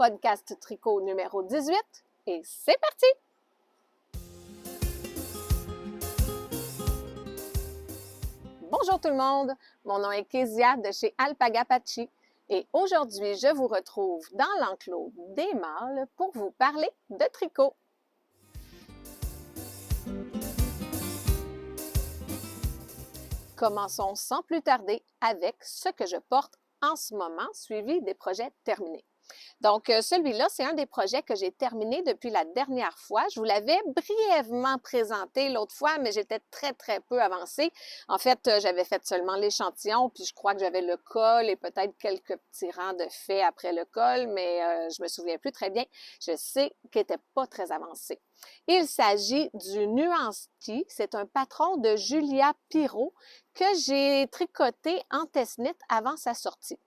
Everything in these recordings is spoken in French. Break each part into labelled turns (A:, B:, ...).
A: podcast tricot numéro 18 et c'est parti! Bonjour tout le monde, mon nom est Kezia de chez Alpaga Patchy et aujourd'hui je vous retrouve dans l'enclos des mâles pour vous parler de tricot. Commençons sans plus tarder avec ce que je porte en ce moment, suivi des projets terminés. Donc, celui-là, c'est un des projets que j'ai terminé depuis la dernière fois. Je vous l'avais brièvement présenté l'autre fois, mais j'étais très peu avancée. En fait, j'avais fait seulement l'échantillon, puis je crois que j'avais le col et peut-être quelques petits rangs de fait après le col, mais je me souviens plus très bien. Je sais qu'il n'était pas très avancé. Il s'agit du Nuance Tee. C'est un patron de Julia Pirot que j'ai tricoté en test-knit avant sa sortie.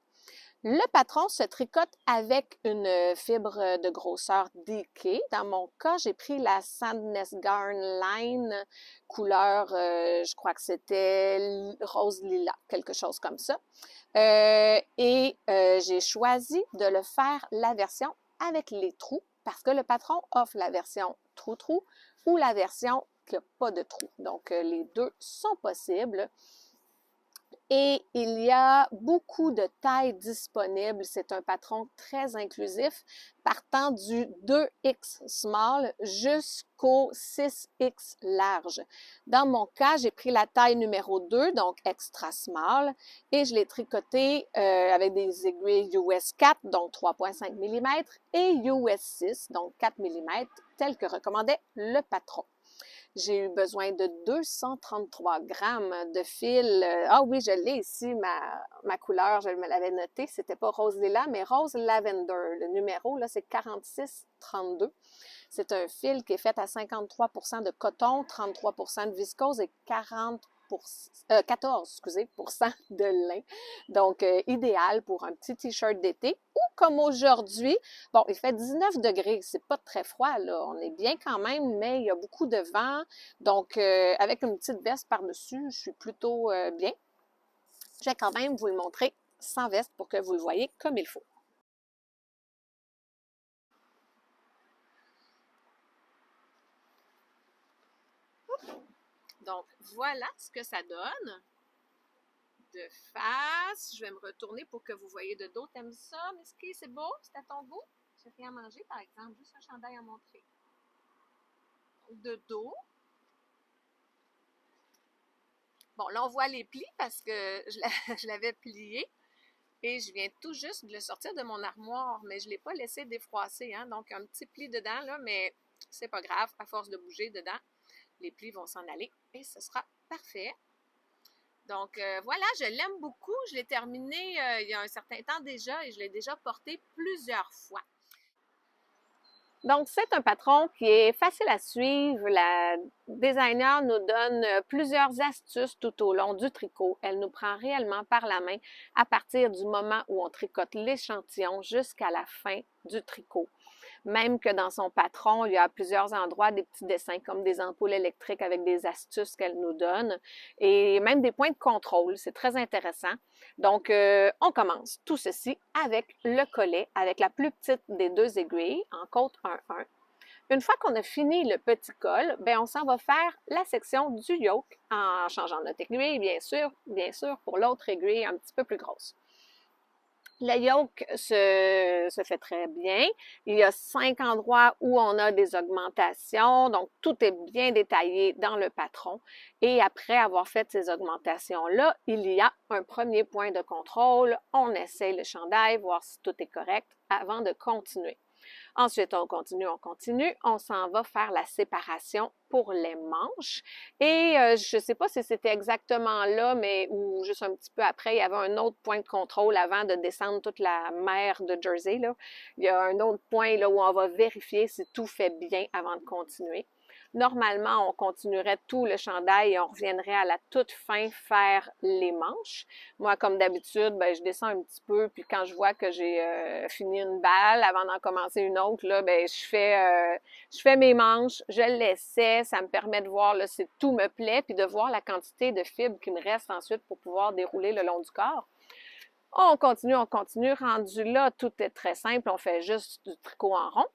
A: Le patron se tricote avec une fibre de grosseur DK. Dans mon cas, j'ai pris la Sandnes Garn Line couleur, je crois que c'était rose lilas, quelque chose comme ça. J'ai choisi de le faire la version avec les trous parce que le patron offre la version trou-trou ou la version qui n'a pas de trous. Donc, les deux sont possibles. Et il y a beaucoup de tailles disponibles. C'est un patron très inclusif, partant du 2X small jusqu'au 6X large. Dans mon cas, j'ai pris la taille numéro 2, donc extra small, et je l'ai tricoté avec des aiguilles US 4, donc 3,5 mm, et US 6, donc 4 mm, tel que recommandait le patron. J'ai eu besoin de 233 grammes de fil. Ah oui, je l'ai ici, ma couleur, je me l'avais noté. C'était pas rose lilas, mais rose lavender. Le numéro, là, c'est 4632. C'est un fil qui est fait à 53% de coton, 33% de viscose et 14 de lin. Donc, idéal pour un petit t-shirt d'été ou comme aujourd'hui, bon, il fait 19 degrés, c'est pas très froid, là. On est bien quand même, mais il y a beaucoup de vent. Donc, avec une petite veste par-dessus, je suis plutôt bien. Je vais quand même vous le montrer sans veste pour que vous le voyez comme il faut. Donc, voilà ce que ça donne. De face, je vais me retourner pour que vous voyez de dos. T'aimes ça, Misky? C'est beau? C'est à ton goût? J'ai rien à manger, par exemple. Juste un chandail à montrer. De dos. Bon, là, on voit les plis parce que je l'avais plié. Et je viens tout juste de le sortir de mon armoire, mais je ne l'ai pas laissé défroisser. Hein? Donc, un petit pli dedans, là, mais c'est pas grave. À force de bouger dedans, les plis vont s'en aller et ce sera parfait. Donc, voilà, je l'aime beaucoup. Je l'ai terminé il y a un certain temps déjà et je l'ai déjà porté plusieurs fois. Donc, c'est un patron qui est facile à suivre. La designer nous donne plusieurs astuces tout au long du tricot. Elle nous prend réellement par la main à partir du moment où on tricote l'échantillon jusqu'à la fin du tricot. Même que dans son patron, il y a à plusieurs endroits des petits dessins comme des ampoules électriques avec des astuces qu'elle nous donne et même des points de contrôle. C'est très intéressant. Donc, on commence tout ceci avec le collet, avec la plus petite des deux aiguilles en côte 1-1. Une fois qu'on a fini le petit col, bien, on s'en va faire la section du yoke en changeant notre aiguille, bien sûr, pour l'autre aiguille un petit peu plus grosse. Le yoke se fait très bien. Il y a 5 endroits où on a des augmentations, donc tout est bien détaillé dans le patron. Et après avoir fait ces augmentations-là, il y a un premier point de contrôle. On essaye le chandail, voir si tout est correct avant de continuer. Ensuite, on continue, on s'en va faire la séparation pour les manches. Et je ne sais pas si c'était exactement là, mais ou juste un petit peu après, il y avait un autre point de contrôle avant de descendre toute la mer de Jersey, là. Il y a un autre point là où on va vérifier si tout fait bien avant de continuer. Normalement, on continuerait tout le chandail et on reviendrait à la toute fin faire les manches. Moi, comme d'habitude, ben, je descends un petit peu, puis quand je vois que j'ai fini une balle, avant d'en commencer une autre, là, ben, je fais mes manches, je l'essaie, ça me permet de voir là, si tout me plaît, puis de voir la quantité de fibres qui me reste ensuite pour pouvoir dérouler le long du corps. On continue, on continue. Rendu là, tout est très simple. On fait juste du tricot en rond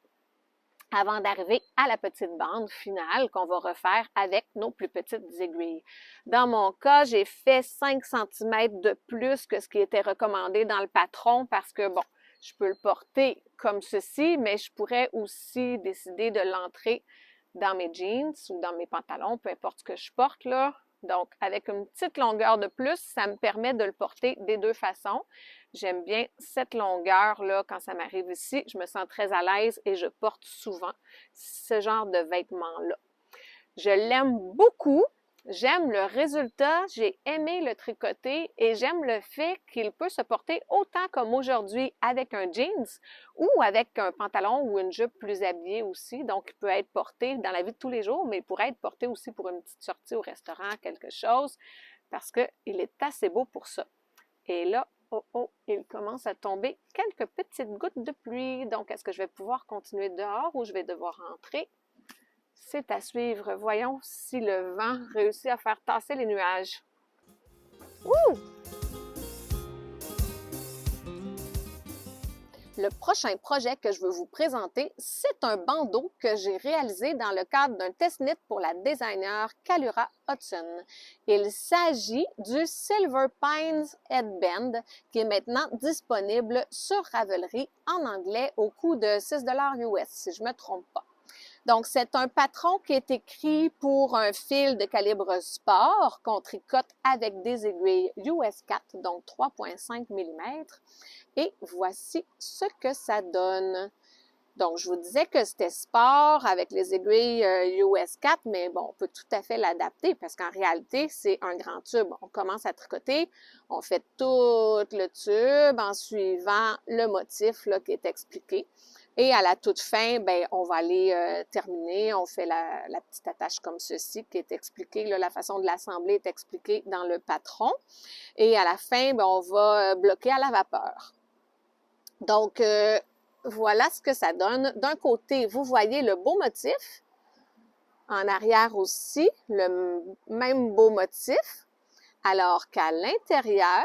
A: avant d'arriver à la petite bande finale qu'on va refaire avec nos plus petites aiguilles. Dans mon cas, j'ai fait 5 cm de plus que ce qui était recommandé dans le patron parce que, bon, je peux le porter comme ceci, mais je pourrais aussi décider de l'entrer dans mes jeans ou dans mes pantalons, peu importe ce que je porte là. Donc, avec une petite longueur de plus, ça me permet de le porter des deux façons. J'aime bien cette longueur-là quand ça m'arrive ici. Je me sens très à l'aise et je porte souvent ce genre de vêtements-là. Je l'aime beaucoup. J'aime le résultat, j'ai aimé le tricoter et j'aime le fait qu'il peut se porter autant comme aujourd'hui avec un jeans ou avec un pantalon ou une jupe plus habillée aussi. Donc, il peut être porté dans la vie de tous les jours, mais il pourrait être porté aussi pour une petite sortie au restaurant, quelque chose, parce qu'il est assez beau pour ça. Et là, oh oh, il commence à tomber quelques petites gouttes de pluie. Donc, est-ce que je vais pouvoir continuer dehors ou je vais devoir rentrer? C'est à suivre. Voyons si le vent réussit à faire tasser les nuages. Ouh! Le prochain projet que je veux vous présenter, c'est un bandeau que j'ai réalisé dans le cadre d'un test knit pour la designer Kalura Hudson. Il s'agit du Silver Pines Headband qui est maintenant disponible sur Ravelry en anglais au coût de 6 $ US, si je ne me trompe pas. Donc, c'est un patron qui est écrit pour un fil de calibre sport qu'on tricote avec des aiguilles US 4, donc 3,5 mm. Et voici ce que ça donne. Donc, je vous disais que c'était sport avec les aiguilles US 4, mais bon, on peut tout à fait l'adapter parce qu'en réalité, c'est un grand tube. On commence à tricoter, on fait tout le tube en suivant le motif là, qui est expliqué. Et à la toute fin, ben, on va aller terminer. On fait la petite attache comme ceci qui est expliquée. Là, la façon de l'assembler est expliquée dans le patron. Et à la fin, ben, on va bloquer à la vapeur. Donc, voilà ce que ça donne. D'un côté, vous voyez le beau motif. En arrière aussi, le même beau motif. Alors qu'à l'intérieur,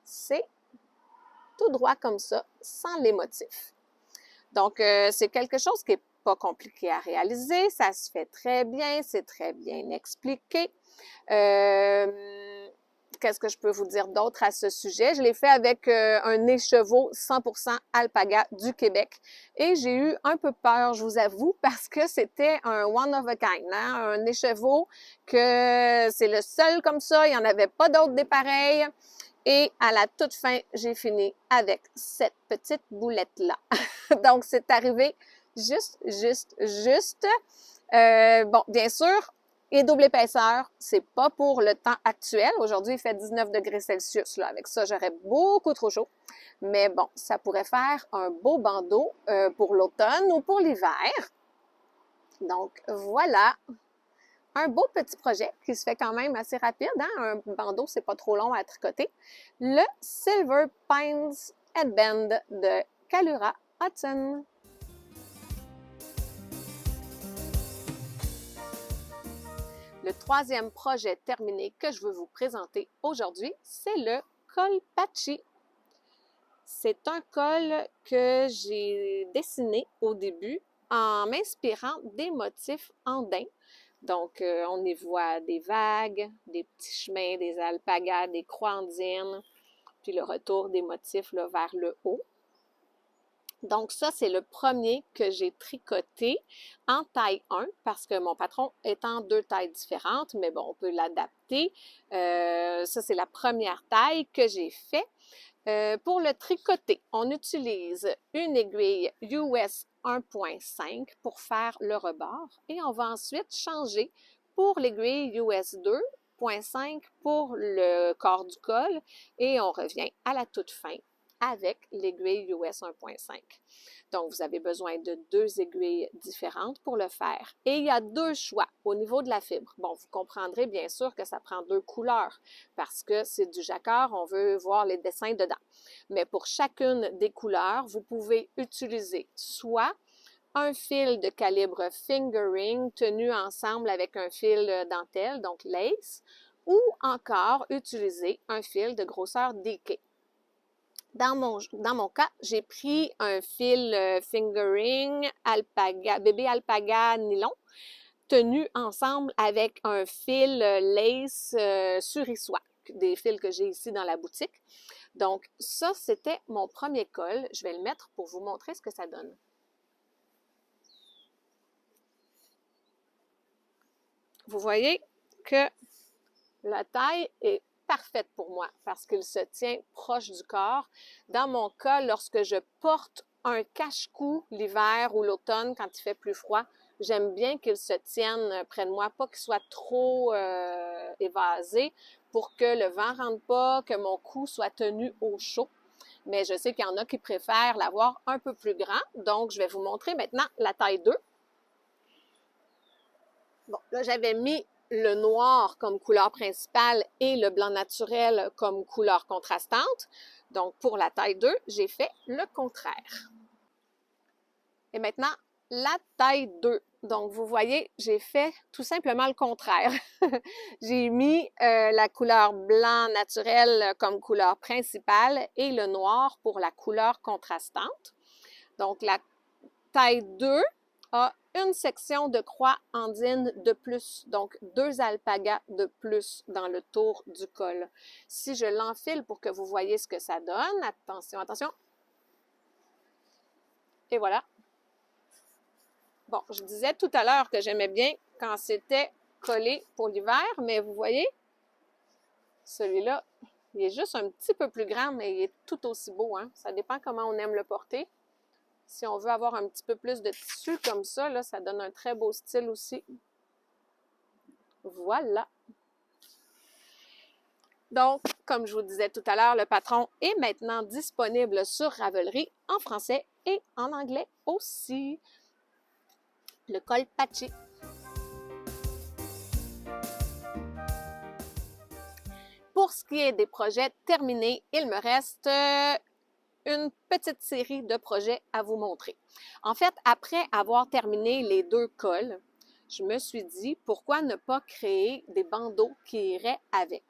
A: c'est tout droit comme ça, sans les motifs. Donc, c'est quelque chose qui n'est pas compliqué à réaliser. Ça se fait très bien, c'est très bien expliqué. Qu'est-ce que je peux vous dire d'autre à ce sujet? Je l'ai fait avec un écheveau 100% alpaga du Québec. Et j'ai eu un peu peur, je vous avoue, parce que c'était un one of a kind, hein? Un écheveau que c'est le seul comme ça, il n'y en avait pas d'autres des pareils. Et à la toute fin, j'ai fini avec cette petite boulette-là. Donc, c'est arrivé juste. Bon, bien sûr, et double épaisseur, c'est pas pour le temps actuel. Aujourd'hui, il fait 19 degrés Celsius. Là. Avec ça, j'aurais beaucoup trop chaud. Mais bon, ça pourrait faire un beau bandeau pour l'automne ou pour l'hiver. Donc, voilà. Un beau petit projet qui se fait quand même assez rapide. Hein? Un bandeau, c'est pas trop long à tricoter. Le Silver Pines Headband de Kalura Hudson. Le troisième projet terminé que je veux vous présenter aujourd'hui, c'est le col Patchy. C'est un col que j'ai dessiné au début en m'inspirant des motifs andins. Donc, on y voit des vagues, des petits chemins, des alpagas, des croix andines, puis le retour des motifs là, vers le haut. Donc, ça, c'est le premier que j'ai tricoté en taille 1 parce que mon patron est en 2 tailles différentes, mais bon, on peut l'adapter. Ça, c'est la première taille que j'ai fait. Pour le tricoter, on utilise une aiguille US 1.5 pour faire le rebord et on va ensuite changer pour l'aiguille US 2.5 pour le corps du col et on revient à la toute fin avec l'aiguille US 1.5. Donc, vous avez besoin de 2 aiguilles différentes pour le faire. Et il y a 2 choix au niveau de la fibre. Bon, vous comprendrez bien sûr que ça prend 2 couleurs parce que c'est du jacquard, on veut voir les dessins dedans. Mais pour chacune des couleurs, vous pouvez utiliser soit un fil de calibre fingering tenu ensemble avec un fil dentelle, donc lace, ou encore utiliser un fil de grosseur DK. Dans mon cas, j'ai pris un fil fingering alpaga, bébé alpaga nylon, tenu ensemble avec un fil lace sur-issoie, des fils que j'ai ici dans la boutique. Donc, ça, c'était mon premier col. Je vais le mettre pour vous montrer ce que ça donne. Vous voyez que la taille est parfaite pour moi parce qu'il se tient proche du corps. Dans mon cas, lorsque je porte un cache-cou l'hiver ou l'automne quand il fait plus froid, j'aime bien qu'il se tienne près de moi, pas qu'il soit trop évasé pour que le vent rentre pas, que mon cou soit tenu au chaud. Mais je sais qu'il y en a qui préfèrent l'avoir un peu plus grand. Donc, je vais vous montrer maintenant la taille 2. Bon, là, j'avais mis le noir comme couleur principale et le blanc naturel comme couleur contrastante. Donc, pour la taille 2, j'ai fait le contraire. Et maintenant, la taille 2. Donc, vous voyez, j'ai fait tout simplement le contraire. J'ai mis la couleur blanc naturel comme couleur principale et le noir pour la couleur contrastante. Donc, la taille 2 a une section de croix andine de plus, donc 2 alpagas de plus dans le tour du col. Si je l'enfile pour que vous voyez ce que ça donne, attention, attention. Et voilà. Bon, je disais tout à l'heure que j'aimais bien quand c'était collé pour l'hiver, mais vous voyez, celui-là, il est juste un petit peu plus grand, mais il est tout aussi beau, hein? Ça dépend comment on aime le porter. Si on veut avoir un petit peu plus de tissu comme ça, là, ça donne un très beau style aussi. Voilà. Donc, comme je vous disais tout à l'heure, le patron est maintenant disponible sur Ravelry en français et en anglais aussi. Le col patché. Pour ce qui est des projets terminés, il me reste une petite série de projets à vous montrer. En fait, après avoir terminé les 2 cols, je me suis dit, pourquoi ne pas créer des bandeaux qui iraient avec?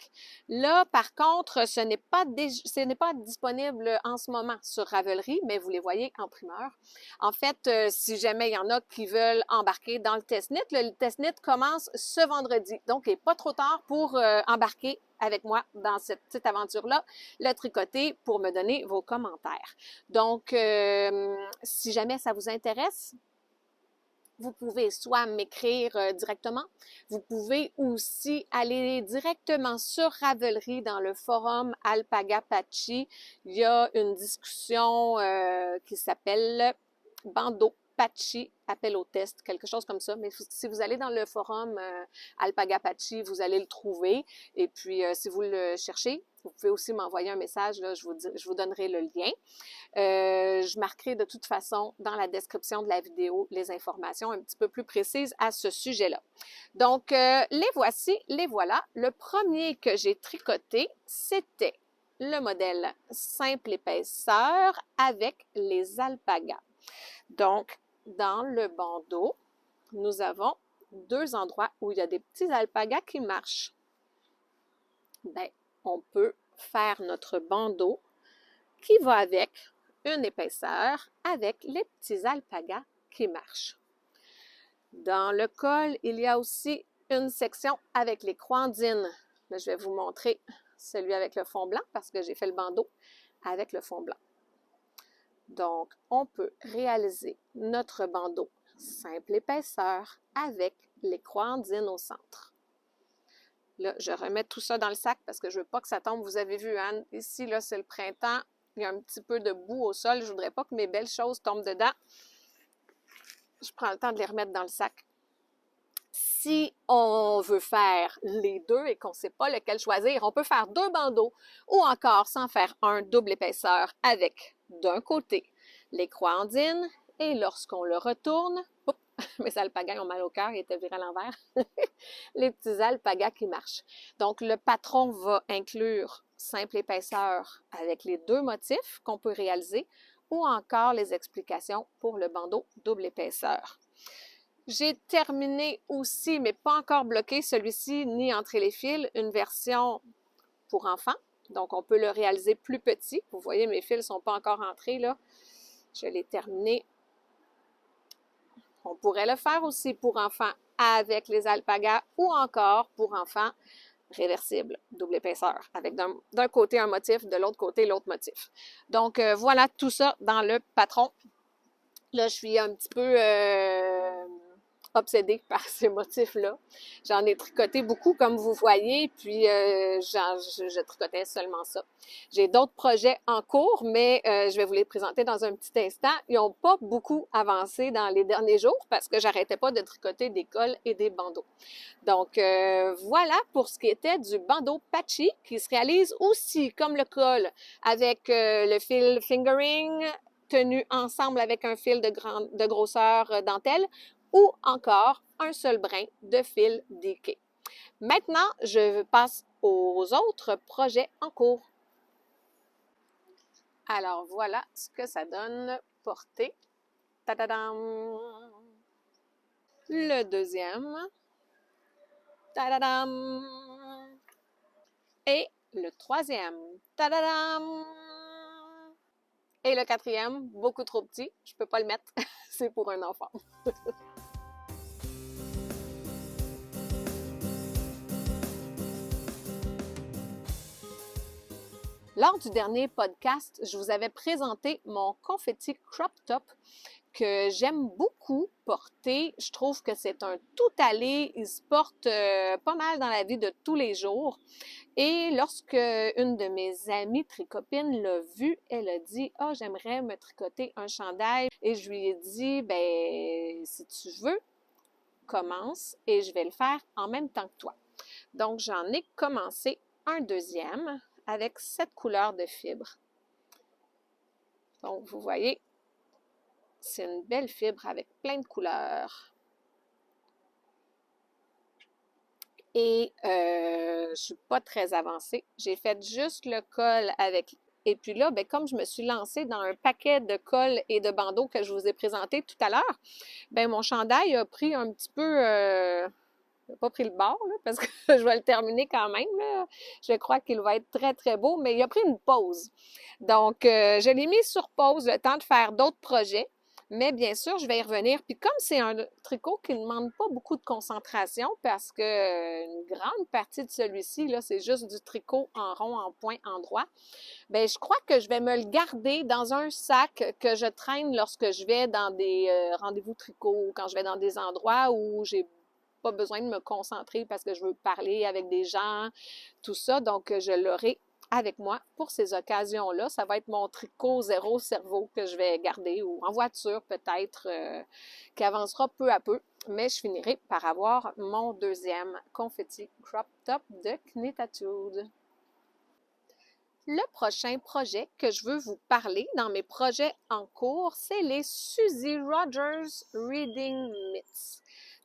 A: Là, par contre, ce n'est pas disponible en ce moment sur Ravelry, mais vous les voyez en primeur. En fait, si jamais il y en a qui veulent embarquer dans le test-knit, le test-knit commence ce vendredi. Donc, il n'est pas trop tard pour embarquer avec moi dans cette petite aventure-là, le tricoter pour me donner vos commentaires. Donc, si jamais ça vous intéresse, vous pouvez soit m'écrire directement, vous pouvez aussi aller directement sur Ravelry dans le forum Alpaga Patchy. Il y a une discussion qui s'appelle Bandeau Patchy, appel au test, quelque chose comme ça. Mais si vous allez dans le forum Alpaga Patchy, vous allez le trouver. Et puis, si vous le cherchez, vous pouvez aussi m'envoyer un message, là, je vous donnerai le lien. Je marquerai de toute façon dans la description de la vidéo les informations un petit peu plus précises à ce sujet-là. Donc, les voici, les voilà. Le premier que j'ai tricoté, c'était le modèle simple épaisseur avec les alpagas. Donc, dans le bandeau, nous avons 2 endroits où il y a des petits alpagas qui marchent. Bien, on peut faire notre bandeau qui va avec une épaisseur avec les petits alpagas qui marchent. Dans le col, il y a aussi une section avec les croix andines. Là, je vais vous montrer celui avec le fond blanc parce que j'ai fait le bandeau avec le fond blanc. Donc, on peut réaliser notre bandeau simple épaisseur avec les croix andines au centre. Là, je remets tout ça dans le sac parce que je ne veux pas que ça tombe. Vous avez vu, Anne, ici, là, c'est le printemps. Il y a un petit peu de boue au sol. Je ne voudrais pas que mes belles choses tombent dedans. Je prends le temps de les remettre dans le sac. Si on veut faire les 2 et qu'on ne sait pas lequel choisir, on peut faire 2 bandeaux ou encore s'en faire un double épaisseur avec d'un côté les croix andines et lorsqu'on le retourne, oups, mes alpagas ont mal au cœur, ils étaient virés à l'envers, les petits alpagas qui marchent. Donc, le patron va inclure simple épaisseur avec les 2 motifs qu'on peut réaliser ou encore les explications pour le bandeau double épaisseur. J'ai terminé aussi, mais pas encore bloqué celui-ci ni entre les fils, une version pour enfants Donc, on peut le réaliser plus petit. Vous voyez, mes fils ne sont pas encore entrés, là. Je l'ai terminé. On pourrait le faire aussi pour enfants avec les alpagas ou encore pour enfants réversibles, double épaisseur, avec d'un côté un motif, de l'autre côté l'autre motif. Donc, voilà tout ça dans le patron. Là, je suis un petit peu obsédée par ces motifs-là. J'en ai tricoté beaucoup, comme vous voyez, puis je tricotais seulement ça. J'ai d'autres projets en cours, mais je vais vous les présenter dans un petit instant. Ils n'ont pas beaucoup avancé dans les derniers jours parce que j'arrêtais pas de tricoter des cols et des bandeaux. Donc, voilà pour ce qui était du bandeau patchy qui se réalise aussi, comme le col, avec le fil fingering, tenu ensemble avec un fil de grosseur dentelle ou encore un seul brin de fil DK. Maintenant, je passe aux autres projets en cours. Alors, voilà ce que ça donne porté. Tadadam! Le deuxième. Tadadam! Et le troisième. Tadadam! Et le quatrième, beaucoup trop petit, je peux pas le mettre, c'est pour un enfant. Lors du dernier podcast, je vous avais présenté mon confetti crop top que j'aime beaucoup porter. Je trouve que c'est un tout-aller. Il se porte pas mal dans la vie de tous les jours. Et lorsque une de mes amies tricopines l'a vu, elle a dit « Ah, j'aimerais me tricoter un chandail. » Et je lui ai dit « Ben, si tu veux, commence et je vais le faire en même temps que toi. » Donc, j'en ai commencé un deuxième avec 7 couleurs de fibres. Donc, vous voyez, c'est une belle fibre avec plein de couleurs. Et je suis pas très avancée. J'ai fait juste le col avec... Et puis là, ben, comme je me suis lancée dans un paquet de cols et de bandeaux que je vous ai présenté tout à l'heure, ben mon chandail a pris un petit peu... n'a pas pris le bord, là, parce que je vais le terminer quand même. Là. Je crois qu'il va être très, très beau, mais il a pris une pause. Donc, je l'ai mis sur pause le temps de faire d'autres projets. Mais bien sûr, je vais y revenir. Puis comme c'est un tricot qui ne demande pas beaucoup de concentration, parce que une grande partie de celui-ci, là, c'est juste du tricot en rond, en point, en droit, bien, je crois que je vais me le garder dans un sac que je traîne lorsque je vais dans des rendez-vous tricot, quand je vais dans des endroits où j'ai pas besoin de me concentrer parce que je veux parler avec des gens, tout ça. Donc, je l'aurai avec moi pour ces occasions-là. Ça va être mon tricot zéro cerveau que je vais garder ou en voiture peut-être, qui avancera peu à peu. Mais je finirai par avoir mon deuxième confetti crop top de Knitatude. Le prochain projet que je veux vous parler dans mes projets en cours, c'est les Suzy Rogers Reading Mitts.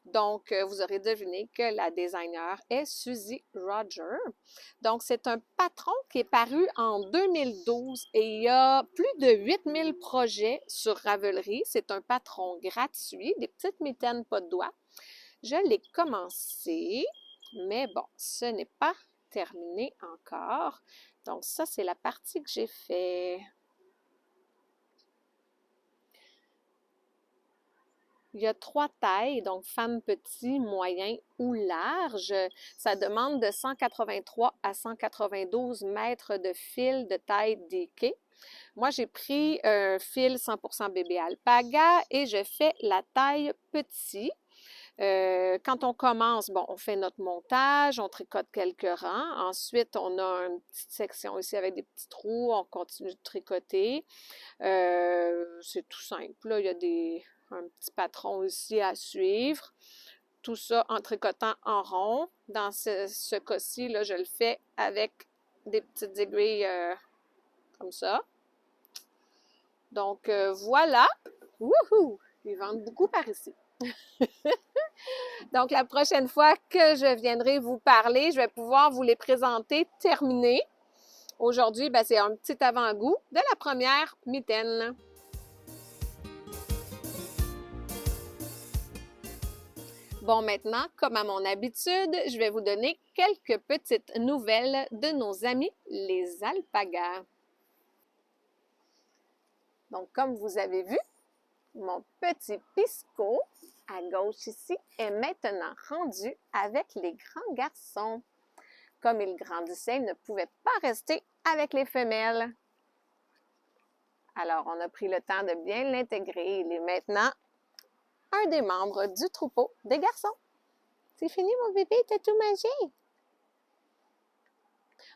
A: Donc, vous aurez deviné que la designer est Suzy Rogers. Donc, c'est un patron qui est paru en 2012 et il y a plus de 8000 projets sur Ravelry. C'est un patron gratuit, des petites mitaines pas de doigts. Je l'ai commencé, mais bon, ce n'est pas terminé encore. Donc, ça, c'est la partie que j'ai fait. Il y a 3 tailles, donc femme petit, moyen ou large. Ça demande de 183 à 192 mètres de fil de taille DK. Moi, j'ai pris un fil 100% bébé alpaga et je fais la taille petit. Quand on commence, bon, on fait notre montage, on tricote quelques rangs. Ensuite, on a une petite section ici avec des petits trous. On continue de tricoter. C'est tout simple. Là, il y a un petit patron aussi à suivre. Tout ça en tricotant en rond. Dans ce cas-ci, là, je le fais avec des petites aiguilles comme ça. Donc, voilà. Wouhou! Ils vendent beaucoup par ici. Donc, la prochaine fois que je viendrai vous parler, je vais pouvoir vous les présenter terminés. Aujourd'hui, ben, c'est un petit avant-goût de la première mitaine. Bon, maintenant, comme à mon habitude, je vais vous donner quelques petites nouvelles de nos amis, les alpagas. Donc, comme vous avez vu, mon petit Pisco, à gauche ici, est maintenant rendu avec les grands garçons. Comme il grandissait, il ne pouvait pas rester avec les femelles. Alors, on a pris le temps de bien l'intégrer. Il est maintenant un des membres du troupeau des garçons. C'est fini, mon bébé, t'as tout mangé.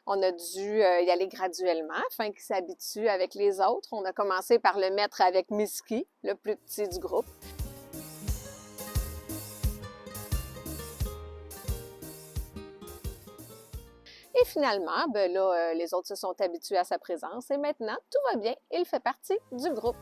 A: On a dû y aller graduellement afin qu'il s'habitue avec les autres. On a commencé par le mettre avec Miski, le plus petit du groupe. Et finalement, ben là, les autres se sont habitués à sa présence et maintenant, tout va bien. Il fait partie du groupe.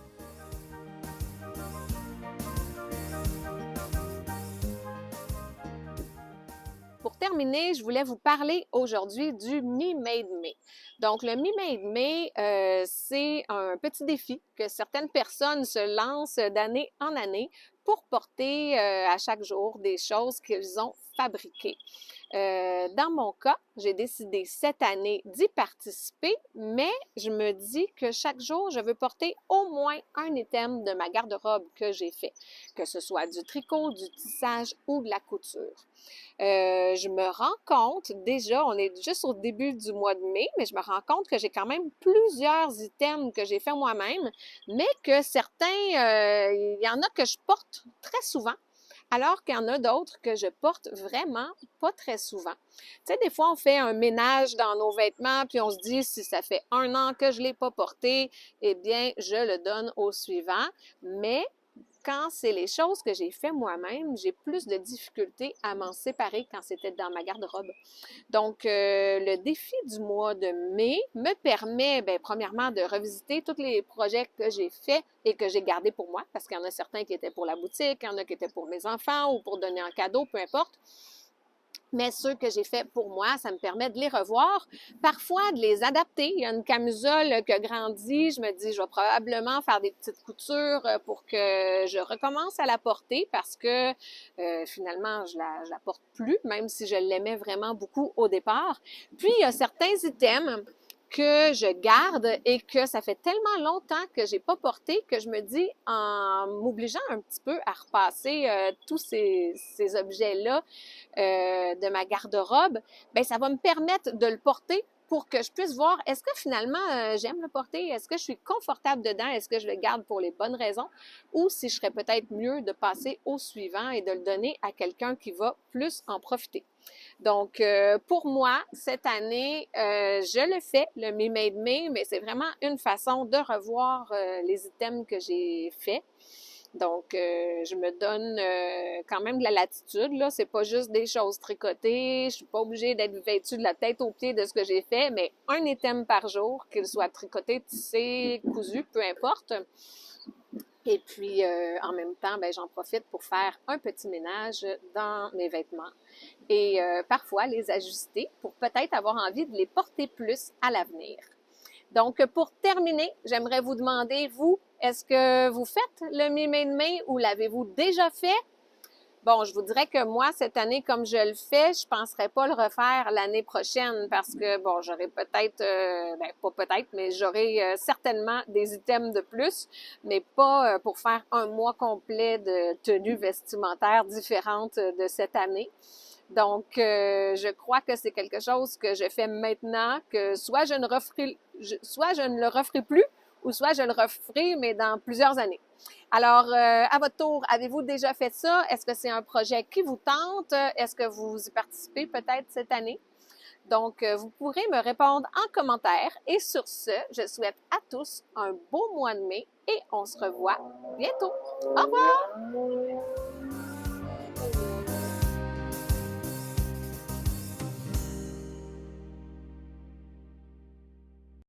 A: Pour terminer, je voulais vous parler aujourd'hui du Me Made Me. Donc, le Me Made Me, c'est un petit défi que certaines personnes se lancent d'année en année pour porter à chaque jour des choses qu'ils ont fabriquées. Dans mon cas, j'ai décidé cette année d'y participer, mais je me dis que chaque jour, je veux porter au moins un item de ma garde-robe que j'ai fait, que ce soit du tricot, du tissage ou de la couture. Je me rends compte, déjà, on est juste au début du mois de mai, mais je me rends compte que j'ai quand même plusieurs items que j'ai fait moi-même, mais que certains, il y en a que je porte très souvent, alors qu'il y en a d'autres que je porte vraiment pas très souvent. Tu sais, des fois, on fait un ménage dans nos vêtements, puis on se dit, si ça fait 1 an que je ne l'ai pas porté, eh bien, je le donne au suivant, mais quand c'est les choses que j'ai fait moi-même, j'ai plus de difficultés à m'en séparer quand c'était dans ma garde-robe. Donc, le défi du mois de mai me permet, bien, premièrement, de revisiter tous les projets que j'ai faits et que j'ai gardés pour moi, parce qu'il y en a certains qui étaient pour la boutique, il y en a qui étaient pour mes enfants ou pour donner en cadeau, peu importe. Mais ceux que j'ai faits pour moi, ça me permet de les revoir, parfois de les adapter. Il y a une camisole qui a grandi, je me dis, je vais probablement faire des petites coutures pour que je recommence à la porter parce que finalement, je la porte plus, même si je l'aimais vraiment beaucoup au départ. Puis, il y a certains items que je garde et que ça fait tellement longtemps que j'ai pas porté que je me dis, en m'obligeant un petit peu à repasser tous ces objets-là de ma garde-robe, ben ça va me permettre de le porter pour que je puisse voir, est-ce que finalement j'aime le porter, est-ce que je suis confortable dedans, est-ce que je le garde pour les bonnes raisons, ou si je serais peut-être mieux de passer au suivant et de le donner à quelqu'un qui va plus en profiter. Donc, pour moi, cette année, je le fais, le Me Made Me, mais c'est vraiment une façon de revoir les items que j'ai faits. Donc, je me donne quand même de la latitude, là. C'est pas juste des choses tricotées. Je suis pas obligée d'être vêtue de la tête aux pieds de ce que j'ai fait, mais un item par jour, qu'il soit tricoté, tissé, cousu, peu importe. Et puis, en même temps, ben, j'en profite pour faire un petit ménage dans mes vêtements et parfois les ajuster pour peut-être avoir envie de les porter plus à l'avenir. Donc, pour terminer, j'aimerais vous demander, vous, est-ce que vous faites le Me Made Me ou l'avez-vous déjà fait? Bon, je vous dirais que moi, cette année, comme je le fais, je penserais pas le refaire l'année prochaine parce que, bon, j'aurais peut-être, ben, pas peut-être, mais j'aurais certainement des items de plus, mais pas pour faire un mois complet de tenues vestimentaires différentes de cette année. Donc, je crois que c'est quelque chose que je fais maintenant, que soit je ne le referai plus, ou soit je le referai, mais dans plusieurs années. Alors, à votre tour, avez-vous déjà fait ça? Est-ce que c'est un projet qui vous tente? Est-ce que vous y participez peut-être cette année? Donc, vous pourrez me répondre en commentaire. Et sur ce, je souhaite à tous un beau mois de mai et on se revoit bientôt. Au revoir!